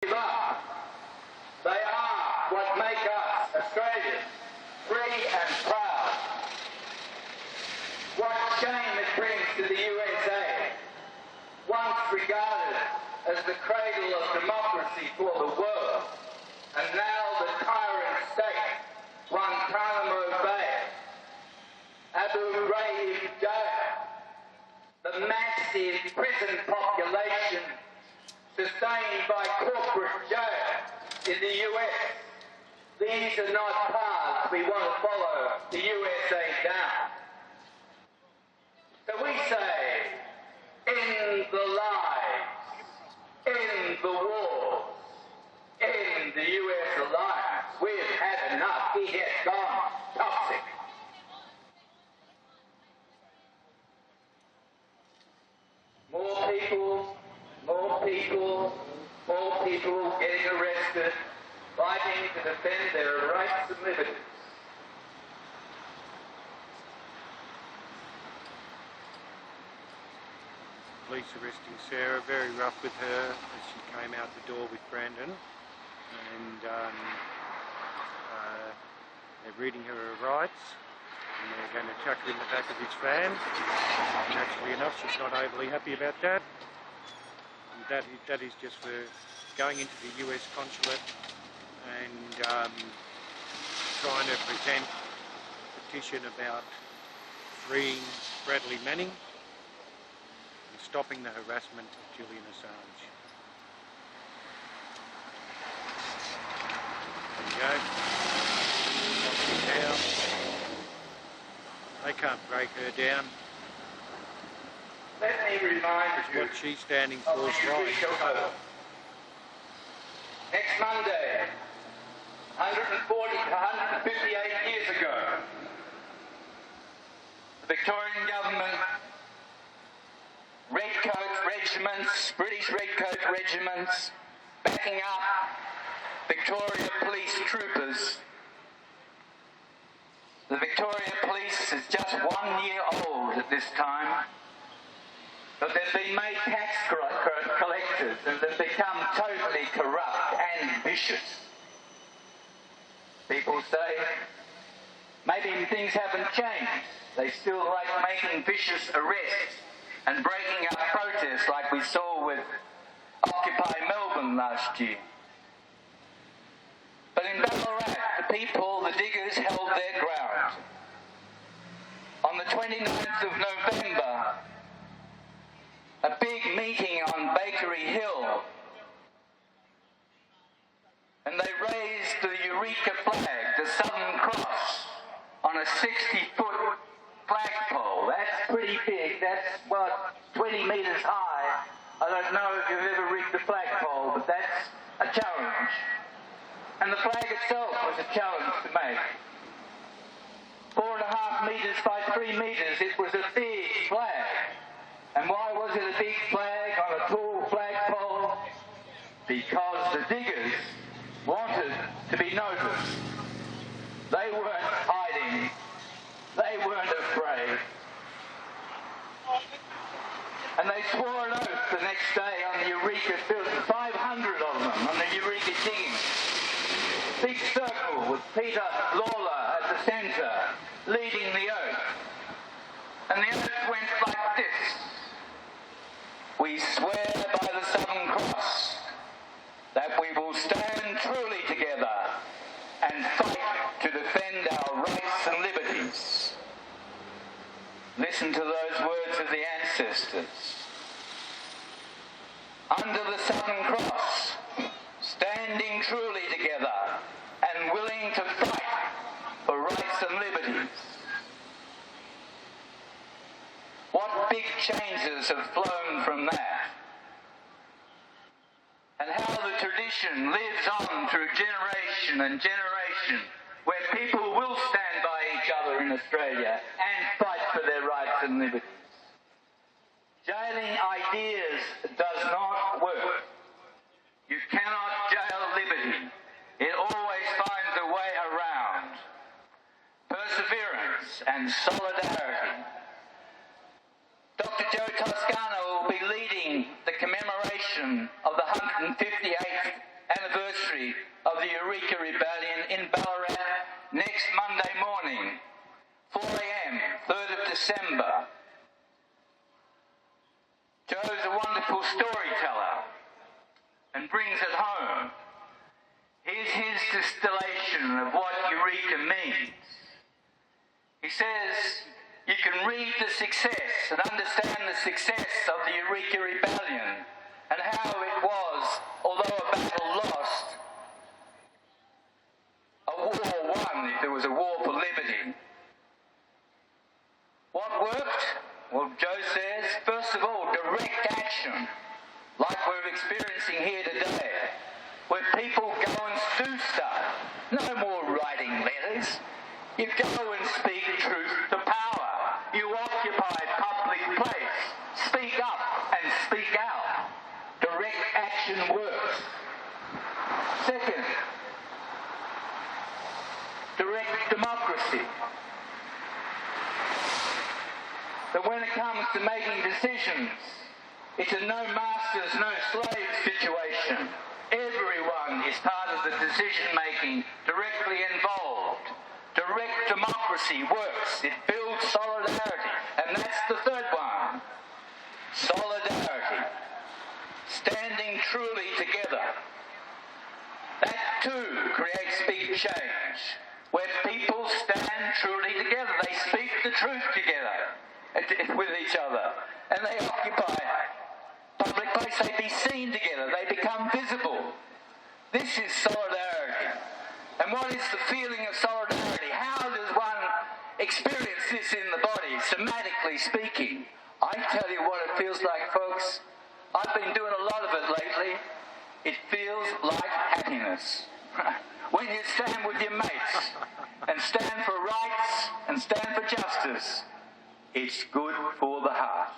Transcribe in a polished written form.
give up. They are what make us Australians free and proud. What shame it brings to the USA, once regarded as the cradle of democracy for the world, and now the tyrant state Guantanamo Bay, Abu Ghraib jail, the massive prison population sustained by corporate jail in the US. These are not paths we want to follow the USA down. So we say, in the lies, in the wars, in the US alliance, we've had enough. It has gone toxic. More people getting arrested, fighting to defend their rights and liberties. Police arresting Sarah, very rough with her as she came out the door with Brandon, and they're reading her rights, and they're going to chuck her in the back of his van. Naturally enough, she's not overly happy about that. And that is just for going into the US Consulate and trying to present a petition about freeing Bradley Manning, stopping the harassment of Julian Assange. There you go. Down. They can't break her down. Let me remind you what she's standing for is right. Next Monday, 158 years ago, the Victorian government, redcoat regiments, British redcoat regiments, backing up Victoria Police troopers. The Victoria Police is just 1 year old at this time, but they've been made tax collectors and they've become totally corrupt and vicious. People say, maybe things haven't changed. They still like making vicious arrests and breaking up protests like we saw with Occupy Melbourne last year. But in Ballarat, the people, the diggers, held their ground. On the 29th of November, a big meeting on Bakery Hill, and they raised the Eureka flag, the Southern Cross, on a 60-foot flagpole. That's pretty big. That's, 20 metres high. I don't know if you've ever rigged a flagpole, but that's a challenge. And the flag itself was a challenge to make. 4.5 metres by 3 metres. It was a big flag. And why was it a big flag on a tall flagpole? Because the diggers wanted to be noticed. They weren't hiding. They weren't afraid. And they swore an oath the next day on the Eureka field, 500 of them on the Eureka digging. Big circle with Peter Lawler at the centre, leading the oath. And the oath went like this. We swear by the Southern Cross that we will stand truly together and fight to defend our rights and liberties. Listen to those words of the ancestors. Under the Southern Cross, standing truly together and willing to fight for rights and liberties. What big changes have flown from that? And how the tradition lives on through generation and generation, where people will stand by each other in Australia and fight for their rights and liberties. Jailing ideas does not work. You cannot jail liberty. It always finds a way around. Perseverance and solidarity. Dr. Joe Toscano will be leading the commemoration of the 158th anniversary of the Eureka Rebellion in Ballarat next Monday morning, 4 a.m, 3rd of December. Joe's a wonderful storyteller and brings it home. Here's his distillation of what Eureka means. He says, you can read the success and understand the success of the Eureka Rebellion and how it was, although a battle lost, a war won if there was a war for liberty. What worked? Well, Joe says, first of all, direct action, like we're experiencing here today, where people go and do stuff. No more writing letters. You go and speak truth to power. You occupy public place. Speak up and speak out. Direct action works. Second, direct democracy. That when it comes to making decisions, it's a no masters, no slaves situation. Everyone is part of the decision-making, directly involved. Direct democracy works. It builds solidarity. And that's the third one. Solidarity. Standing truly together. That too creates big change. Where people stand truly together. They speak the truth together with each other. And they occupy public place. They be seen together. They become visible. This is solidarity. And what is the feeling of solidarity? How does one experience this in the body, somatically speaking? I tell you what it feels like, folks. I've been doing a lot of it lately. It feels like happiness. When you stand with your mates and stand for rights and stand for justice, it's good for the heart.